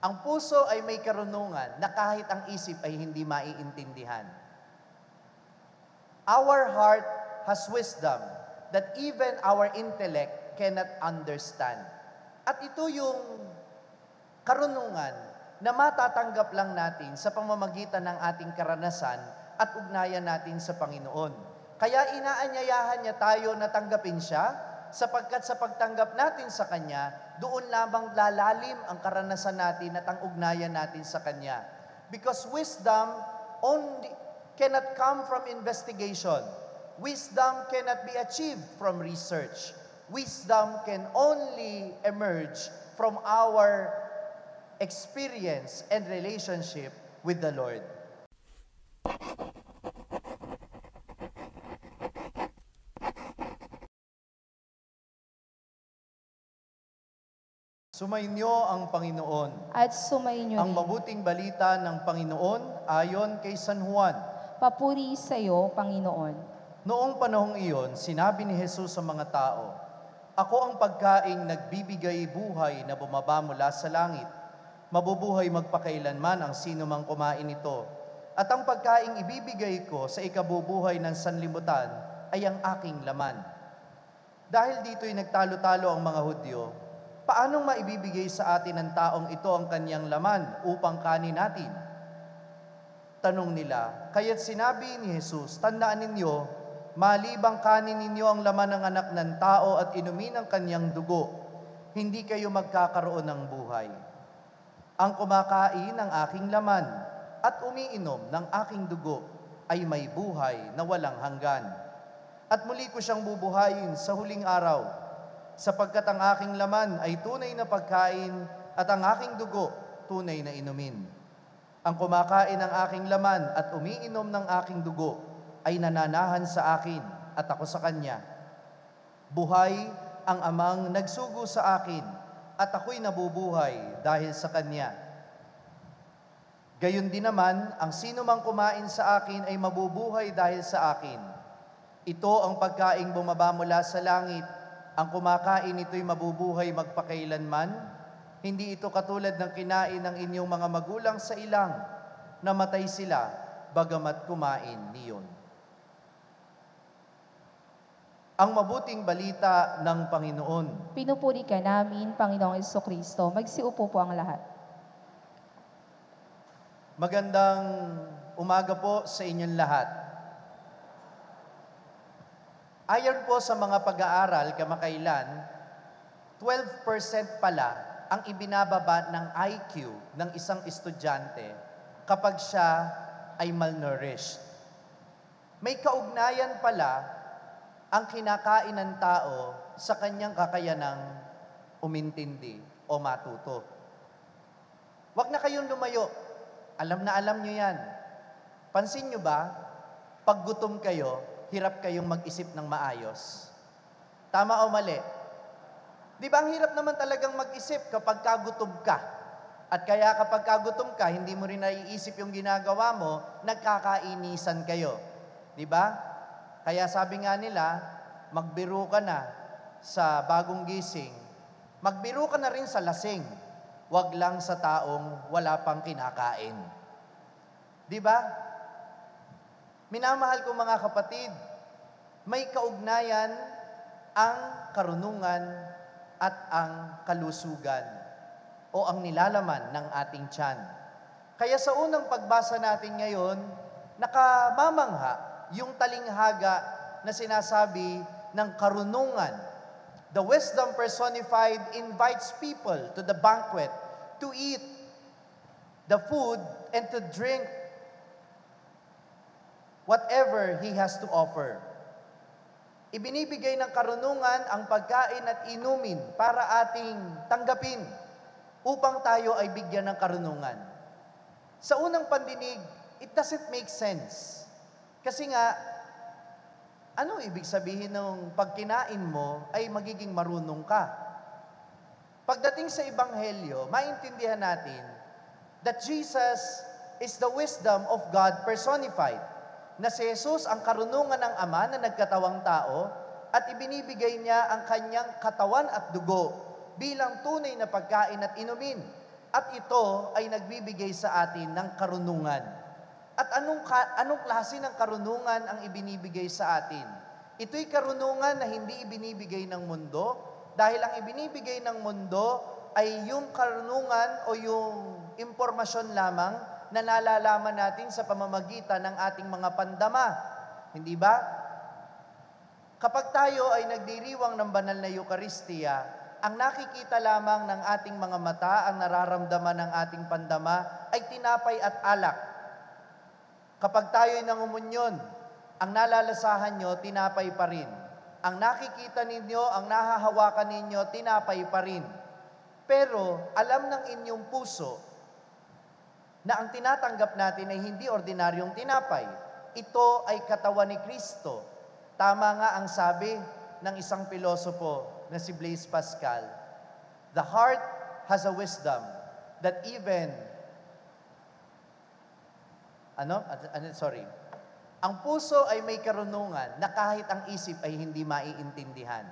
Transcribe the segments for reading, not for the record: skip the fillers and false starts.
Ang puso ay may karunungan na kahit ang isip ay hindi maiintindihan. Our heart has wisdom that even our intellect cannot understand. At ito yung karunungan na matatanggap lang natin sa pamamagitan ng ating karanasan at ugnayan natin sa Panginoon. Kaya inaanyayahan niya tayo na tanggapin siya, sapagkat sa pagtanggap natin sa Kanya, doon lamang lalalim ang karanasan natin at ang ugnayan natin sa Kanya. Because wisdom only cannot come from investigation. Wisdom cannot be achieved from research. Wisdom can only emerge from our experience and relationship with the Lord. Sumainyo ang Panginoon. At sumainyo Ang rin. mabuting balita ng Panginoon ayon kay San Juan. Papuri sa iyo, Panginoon. Noong panahong iyon, sinabi ni Jesus sa mga tao, "Ako ang pagkaing nagbibigay buhay na bumaba mula sa langit. Mabubuhay magpakailanman ang sino mang kumain nito. At ang pagkaing ibibigay ko sa ikabubuhay ng sanlibutan ay ang aking laman." Dahil dito'y nagtalo-talo ang mga Hudyo, paanong maibibigay sa atin ng taong ito ang kanyang laman upang kanin natin? Tanong nila, kaya't sinabi ni Jesus, "Tandaan ninyo, malibang kanin ninyo ang laman ng anak ng tao at inumin ang kanyang dugo, hindi kayo magkakaroon ng buhay. Ang kumakain ng aking laman at umiinom ng aking dugo ay may buhay na walang hanggan. At muli ko siyang bubuhayin sa huling araw, sapagkat ang aking laman ay tunay na pagkain at ang aking dugo tunay na inumin. Ang kumakain ng aking laman at umiinom ng aking dugo ay nananahan sa akin at ako sa kanya. Buhay ang amang nagsugo sa akin at ako'y nabubuhay dahil sa kanya. Gayon din naman, ang sino mang kumain sa akin ay mabubuhay dahil sa akin. Ito ang pagkaing bumaba mula sa langit. Ang kumakain ito'y mabubuhay magpakailanman. Hindi ito katulad ng kinain ng inyong mga magulang sa ilang, namatay sila, bagamat kumain niyon." Ang mabuting balita ng Panginoon. Pinupuri ka namin, Panginoong Jesucristo. Magsiupo po ang lahat. Magandang umaga po sa inyong lahat. Ayon po sa mga pag-aaral kamakailan, 12% pala ang ibinababa ng IQ ng isang estudyante kapag siya ay malnourished. May kaugnayan pala ang kinakain ng tao sa kanyang kakayanang umintindi o matuto. Huwag na kayong lumayo. Alam na alam nyo yan. Pansin nyo ba, pag gutom kayo, hirap kayong mag-isip ng maayos? Tama o mali? Di ba ang hirap naman talagang mag-isip kapag kagutom ka? At kaya kapag kagutom ka, hindi mo rin naiisip yung ginagawa mo, nagkakainisan kayo. Di ba? Kaya sabi nga nila, magbiro ka na sa bagong gising. Magbiro ka na rin sa lasing. Wag lang sa taong wala pang kinakain. Di ba? Minamahal ko mga kapatid, may kaugnayan ang karunungan at ang kalusugan o ang nilalaman ng ating tiyan. Kaya sa unang pagbasa natin ngayon, nakamamangha yung talinghaga na sinasabi ng karunungan. The wisdom personified invites people to the banquet to eat the food and to drink whatever he has to offer. Ibinibigay ng karunungan ang pagkain at inumin para ating tanggapin upang tayo ay bigyan ng karunungan. Sa unang pandinig, it doesn't make sense. Kasi nga, ano ibig sabihin ng pag kinain mo ay magiging marunong ka? Pagdating sa Ebanghelyo, maintindihan natin that Jesus is the wisdom of God personified. Na si Jesus ang karunungan ng Ama na nagkatawang tao at ibinibigay niya ang kanyang katawan at dugo bilang tunay na pagkain at inumin. At ito ay nagbibigay sa atin ng karunungan. At anong klase ng karunungan ang ibinibigay sa atin? Ito'y karunungan na hindi ibinibigay ng mundo, dahil ang ibinibigay ng mundo ay yung karunungan o yung impormasyon lamang na nalalaman natin sa pamamagitan ng ating mga pandama. Hindi ba? Kapag tayo ay nagdiriwang ng banal na Eucharistia, ang nakikita lamang ng ating mga mata, ang nararamdaman ng ating pandama, ay tinapay at alak. Kapag tayo ay nangumunyon, ang nalalasahan nyo, tinapay pa rin. Ang nakikita ninyo, ang nahahawakan ninyo, tinapay pa rin. Pero alam ng inyong puso na ang tinatanggap natin ay hindi ordinaryong tinapay. Ito ay katawan ni Kristo. Tama nga ang sabi ng isang pilosopo na si Blaise Pascal, the heart has a wisdom that even, ang puso ay may karunungan na kahit ang isip ay hindi maiintindihan.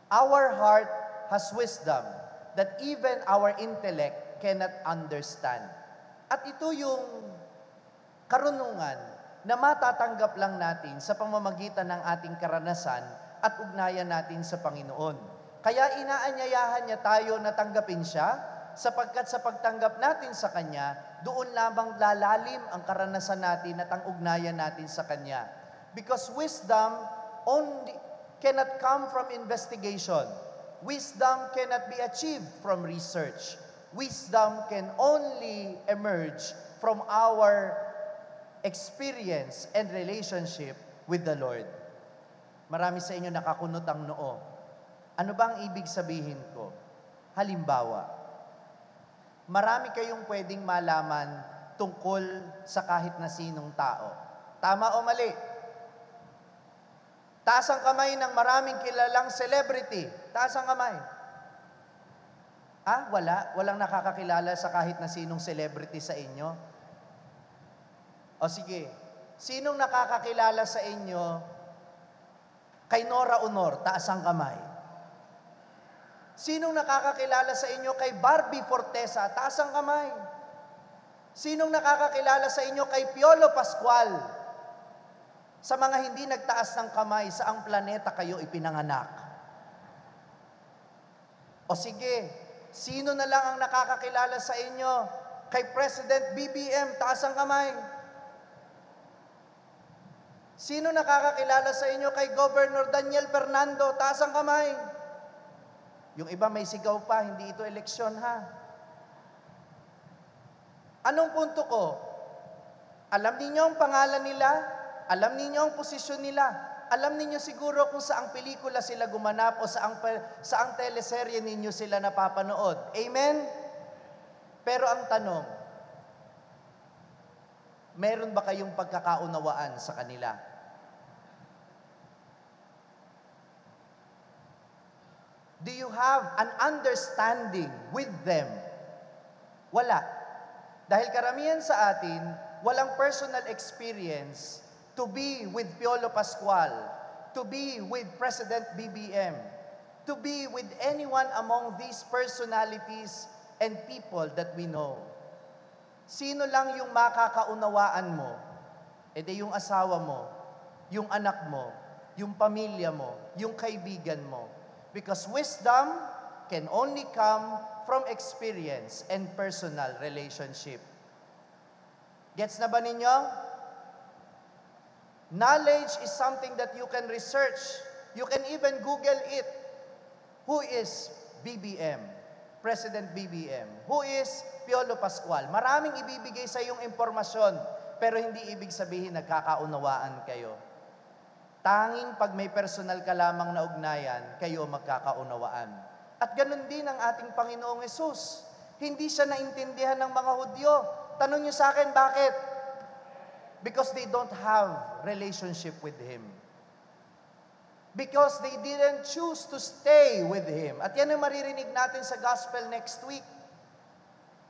Our heart has wisdom that even our intellect cannot understand. At ito yung karunungan na matatanggap lang natin sa pamamagitan ng ating karanasan at ugnayan natin sa Panginoon. Kaya inaanyayahan niya tayo na tanggapin siya, sapagkat sa pagtanggap natin sa Kanya, doon lamang lalalim ang karanasan natin at ang ugnayan natin sa Kanya. Because wisdom only cannot come from investigation. Wisdom cannot be achieved from research. Wisdom can only emerge from our experience and relationship with the Lord. Marami sa inyo nakakunot ang noo. Ano ba ang ibig sabihin ko? Halimbawa, marami kayong pwedeng malaman tungkol sa kahit na sinong tao. Tama o mali? Taas ang kamay ng maraming kilalang celebrity. Taas ang kamay. Wala? Walang nakakakilala sa kahit na sinong celebrity sa inyo? O sige, sinong nakakakilala sa inyo kay Nora Honor? Taas ang kamay. Sinong nakakakilala sa inyo kay Barbie Fortesa? Taas ang kamay. Sinong nakakakilala sa inyo kay Piolo Pascual? Sa mga hindi nagtaas ng kamay, saang planeta kayo ipinanganak? O sige, sino na lang ang nakakakilala sa inyo kay President BBM? Taas ang kamay. Sino nakakakilala sa inyo kay Governor Daniel Fernando? Taas ang kamay. Yung iba may sigaw pa, hindi ito eleksyon ha. Anong punto ko? Alam ninyo ang pangalan nila? Alam ninyo ang posisyon nila? Alam ninyo siguro kung saang pelikula sila gumanap o saang teleserye ninyo sila napapanood. Amen? Pero ang tanong, meron ba kayong pagkakaunawaan sa kanila? Do you have an understanding with them? Wala. Dahil karamihan sa atin, walang personal experience to be with Piolo Pascual, to be with President BBM, to be with anyone among these personalities and people that we know. Sino lang yung makakaunawaan mo? Yung asawa mo, yung anak mo, yung pamilya mo, yung kaibigan mo. Because wisdom can only come from experience and personal relationship. Gets na ba ninyo? Knowledge is something that you can research. You can even Google it. Who is BBM? President BBM? Who is Piolo Pascual? Maraming ibibigay sa iyong impormasyon, pero hindi ibig sabihin nagkakaunawaan kayo. Tanging pag may personal ka lamang na ugnayan, kayo magkakaunawaan. At ganun din ang ating Panginoong Hesus. Hindi siya naintindihan ng mga Hudyo. Tanong niyo sa akin, bakit? Because they don't have relationship with Him. Because they didn't choose to stay with Him. At yan ang maririnig natin sa Gospel next week.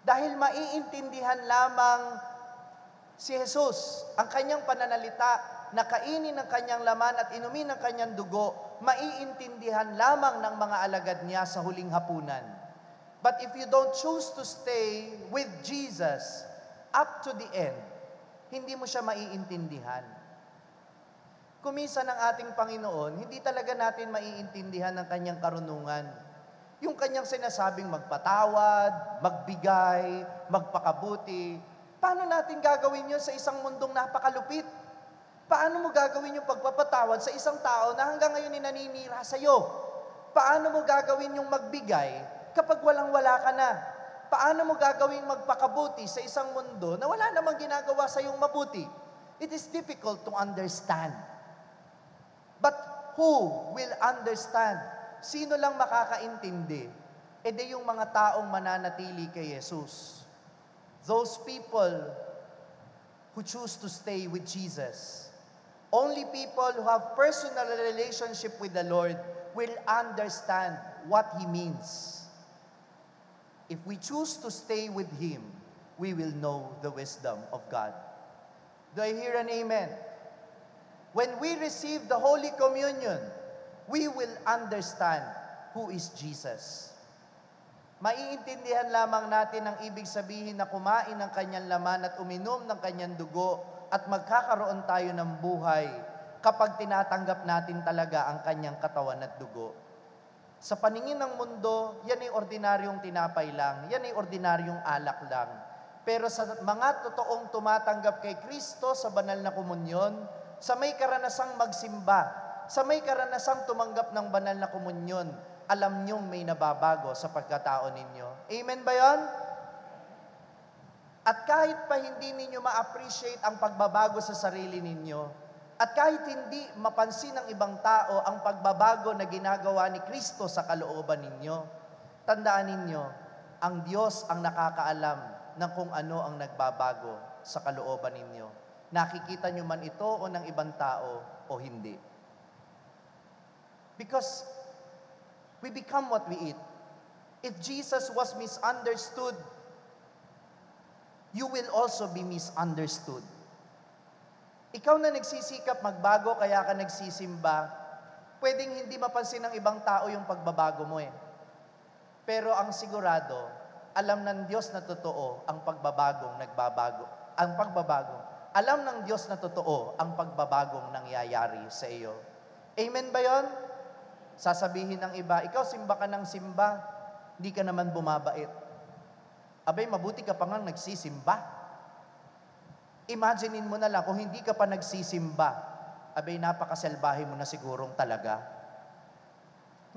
Dahil maiintindihan lamang si Jesus, ang kanyang pananalita, na kainin ng kanyang laman at inumin ng kanyang dugo, maiintindihan lamang ng mga alagad niya sa huling hapunan. But if you don't choose to stay with Jesus up to the end, hindi mo siya maiintindihan. Kuminsan ng ating Panginoon, hindi talaga natin maiintindihan ang kanyang karunungan. Yung kanyang sinasabing magpatawad, magbigay, magpakabuti. Paano natin gagawin yun sa isang mundong napakalupit? Paano mo gagawin yung pagpapatawad sa isang tao na hanggang ngayon naninira sa'yo? Paano mo gagawin yung magbigay kapag walang-wala ka na? Paano mo gagawin magpakabuti sa isang mundo na wala namang ginagawa sa iyong mabuti? It is difficult to understand. But who will understand? Sino lang makakaintindi? E di yung mga taong mananatili kay Jesus. Those people who choose to stay with Jesus. Only people who have personal relationship with the Lord will understand what He means. If we choose to stay with Him, we will know the wisdom of God. Do I hear an amen? When we receive the Holy Communion, we will understand who is Jesus. Maiintindihan lamang natin ang ibig sabihin na kumain ng kanyang laman at uminom ng kanyang dugo at magkakaroon tayo ng buhay kapag tinatanggap natin talaga ang kanyang katawan at dugo. Sa paningin ng mundo, yan ay ordinaryong tinapay lang, yan ay ordinaryong alak lang. Pero sa mga totoong tumatanggap kay Kristo sa banal na komunyon, sa may karanasang magsimba, sa may karanasang tumanggap ng banal na komunyon, alam niyong may nababago sa pagkatao ninyo. Amen ba yan? At kahit pa hindi ninyo ma-appreciate ang pagbabago sa sarili ninyo, at kahit hindi mapansin ng ibang tao ang pagbabago na ginagawa ni Kristo sa kalooban ninyo, tandaan ninyo, ang Diyos ang nakakaalam ng kung ano ang nagbabago sa kalooban ninyo. Nakikita nyo man ito o ng ibang tao o hindi. Because we become what we eat. If Jesus was misunderstood, you will also be misunderstood. Ikaw na nagsisikap magbago kaya ka nagsisimba, pwedeng hindi mapansin ng ibang tao yung pagbabago mo eh. Pero ang sigurado, alam ng Diyos na totoo ang pagbabagong nagbabago. Ang pagbabago. Alam ng Diyos na totoo ang pagbabagong nangyayari sa iyo. Amen ba yon? Sasabihin ng iba, ikaw simba ka ng simba, hindi ka naman bumabait. Abay, mabuti ka pa nga nagsisimba. Imaginein mo na lang, kung hindi ka pa nagsisimba, abay, napakaselbahe mo na sigurong talaga.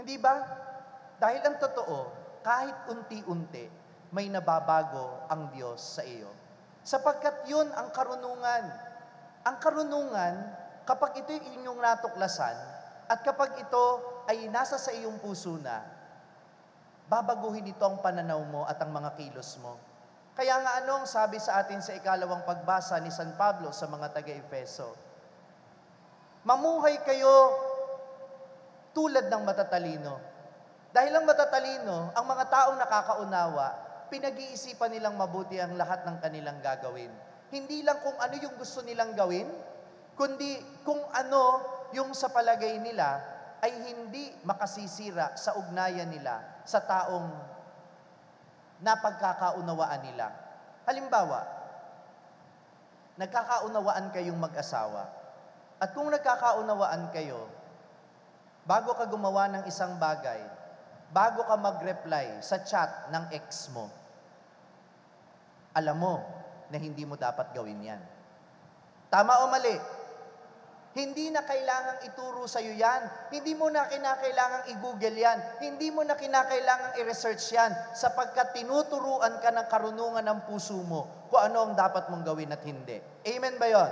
Hindi ba? Dahil ang totoo, kahit unti-unti, may nababago ang Diyos sa iyo. Sapagkat yun ang karunungan. Ang karunungan, kapag ito yung inyong natuklasan, at kapag ito ay nasa sa iyong puso na, babaguhin ito ang pananaw mo at ang mga kilos mo. Kaya nga anong sabi sa atin sa ikalawang pagbasa ni San Pablo sa mga taga-Efeso? Mamuhay kayo tulad ng matatalino. Dahil ang matatalino, ang mga taong nakakaunawa, pinag-iisipan nilang mabuti ang lahat ng kanilang gagawin. Hindi lang kung ano yung gusto nilang gawin, kundi kung ano yung sa palagay nila ay hindi makasisira sa ugnayan nila sa taong napagkakaunawaan nila. Halimbawa, nagkakaunawaan kayong mag-asawa. At kung nagkakaunawaan kayo, bago ka gumawa ng isang bagay, bago ka mag-reply sa chat ng ex mo, alam mo na hindi mo dapat gawin yan. Tama o mali? Hindi na kailangang ituro sa'yo yan. Hindi mo na kinakailangang i-google yan. Hindi mo na kinakailangang i-research yan sapagkat tinuturuan ka ng karunungan ng puso mo kung ano ang dapat mong gawin at hindi. Amen ba yon?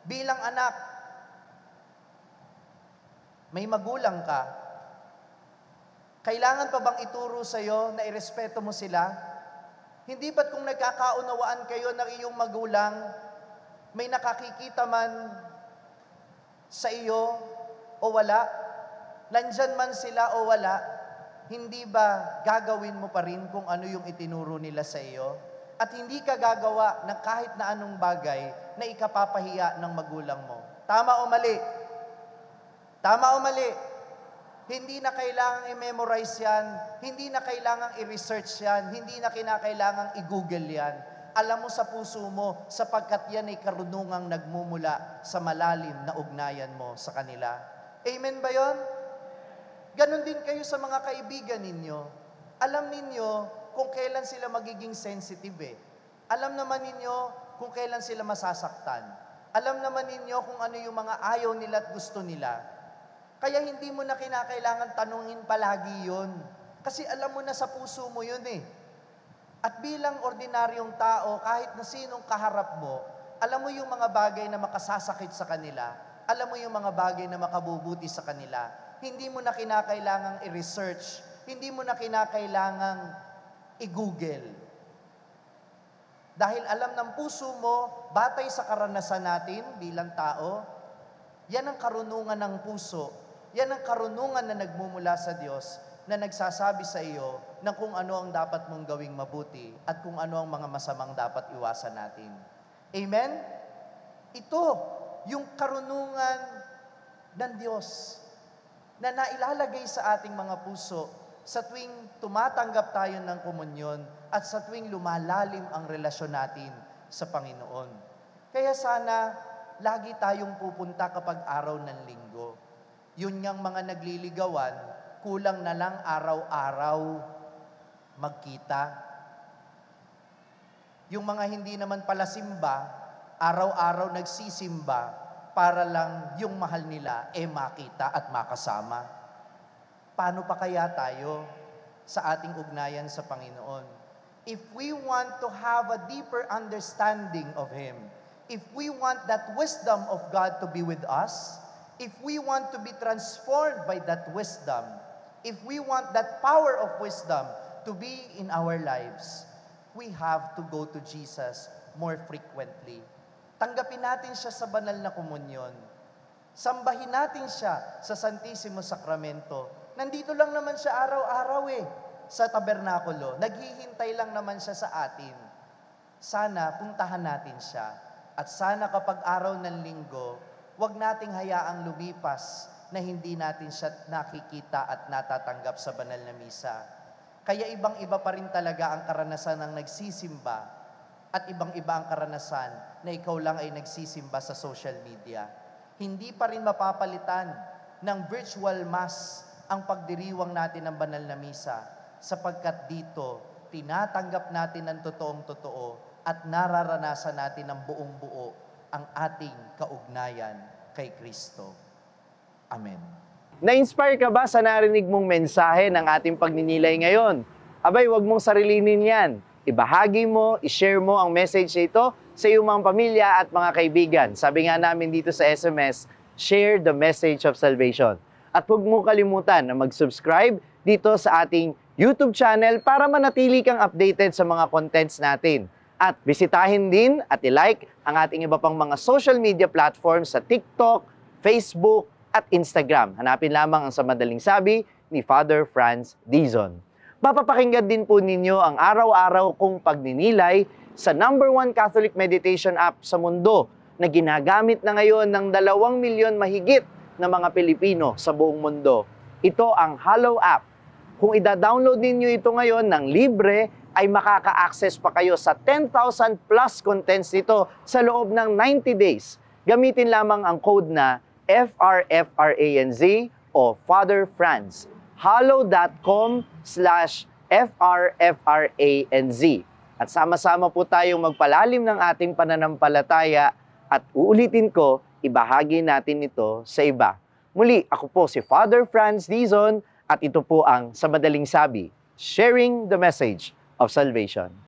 Bilang anak, may magulang ka, kailangan pa bang ituro sa'yo na irespeto mo sila? Hindi ba't kung nagkakaunawaan kayo ng iyong magulang, may nakakikita man sa iyo o wala, nandyan man sila o wala, hindi ba gagawin mo pa rin kung ano yung itinuro nila sa iyo? At hindi ka gagawa ng kahit na anong bagay na ikapapahiya ng magulang mo. Tama o mali? Tama o mali? Hindi na kailangang i-memorize yan, hindi na kailangang i-research yan, hindi na kinakailangang i-google yan. Alam mo sa puso mo, sapagkat yan ay karunungang nagmumula sa malalim na ugnayan mo sa kanila. Amen ba yon? Ganon din kayo sa mga kaibigan ninyo. Alam ninyo kung kailan sila magiging sensitive eh. Alam naman ninyo kung kailan sila masasaktan. Alam naman ninyo kung ano yung mga ayaw nila at gusto nila. Kaya hindi mo na kinakailangan tanungin palagi yun. Kasi alam mo na sa puso mo yun eh. At bilang ordinaryong tao, kahit na sinong kaharap mo, alam mo yung mga bagay na makasasakit sa kanila. Alam mo yung mga bagay na makabubuti sa kanila. Hindi mo na kinakailangang i-research. Hindi mo na kinakailangang i-google. Dahil alam ng puso mo, batay sa karanasan natin bilang tao, yan ang karunungan ng puso. Yan ang karunungan na nagmumula sa Diyos na nagsasabi sa iyo ng kung ano ang dapat mong gawing mabuti at kung ano ang mga masamang dapat iwasan natin. Amen? Ito, yung karunungan ng Diyos na nailalagay sa ating mga puso sa tuwing tumatanggap tayo ng komunyon at sa tuwing lumalalim ang relasyon natin sa Panginoon. Kaya sana, lagi tayong pupunta kapag araw ng linggo. Yun ngang mga nagliligawan, kulang na lang araw-araw magkita. Yung mga hindi naman pala simba, araw-araw nagsisimba para lang yung mahal nila makita at makasama. Paano pa kaya tayo sa ating ugnayan sa Panginoon? If we want to have a deeper understanding of Him, if we want that wisdom of God to be with us, if we want to be transformed by that wisdom, if we want that power of wisdom to be in our lives, we have to go to Jesus more frequently. Tanggapin natin siya sa banal na komunyon. Sambahin natin siya sa Santissimo Sacramento. Nandito lang naman siya araw-araw sa tabernakulo. Naghihintay lang naman siya sa atin. Sana puntahan natin siya. At sana kapag araw ng linggo, huwag nating hayaang lumipas na hindi natin siya nakikita at natatanggap sa banal na misa. Kaya ibang-iba pa rin talaga ang karanasan ng nagsisimba at ibang-iba ang karanasan na ikaw lang ay nagsisimba sa social media. Hindi pa rin mapapalitan ng virtual mass ang pagdiriwang natin ng banal na misa sapagkat dito, tinatanggap natin ng totoong-totoo at nararanasan natin ng buong-buo ang ating kaugnayan kay Kristo. Amen. Na-inspire ka ba sa narinig mong mensahe ng ating pagninilay ngayon? Abay, wag mong sarilinin yan. Ibahagi mo, ishare mo ang message nito sa iyong mga pamilya at mga kaibigan. Sabi nga namin dito sa SMS, share the message of salvation. At huwag mo kalimutan na mag-subscribe dito sa ating YouTube channel para manatili kang updated sa mga contents natin. At bisitahin din at i-like ang ating iba pang mga social media platforms sa TikTok, Facebook, at Instagram. Hanapin lamang ang Sa Madaling Sabi ni Father Franz Dizon. Mapapakinggan din po ninyo ang araw-araw kong pagninilay sa #1 Catholic meditation app sa mundo na ginagamit na ngayon ng 2 milyon mahigit na mga Pilipino sa buong mundo. Ito ang Hallow app. Kung ida-download ninyo ito ngayon ng libre, ay makaka-access pa kayo sa 10,000 plus contents nito sa loob ng 90 days. Gamitin lamang ang code na FRFRANZ o Father Franz. hallow.com/FRFRANZ. At sama-sama po tayong magpalalim ng ating pananampalataya at uulitin ko, ibahagi natin ito sa iba. Muli, ako po si Father Franz Dizon at ito po ang Sa Madaling Sabi, sharing the message of salvation.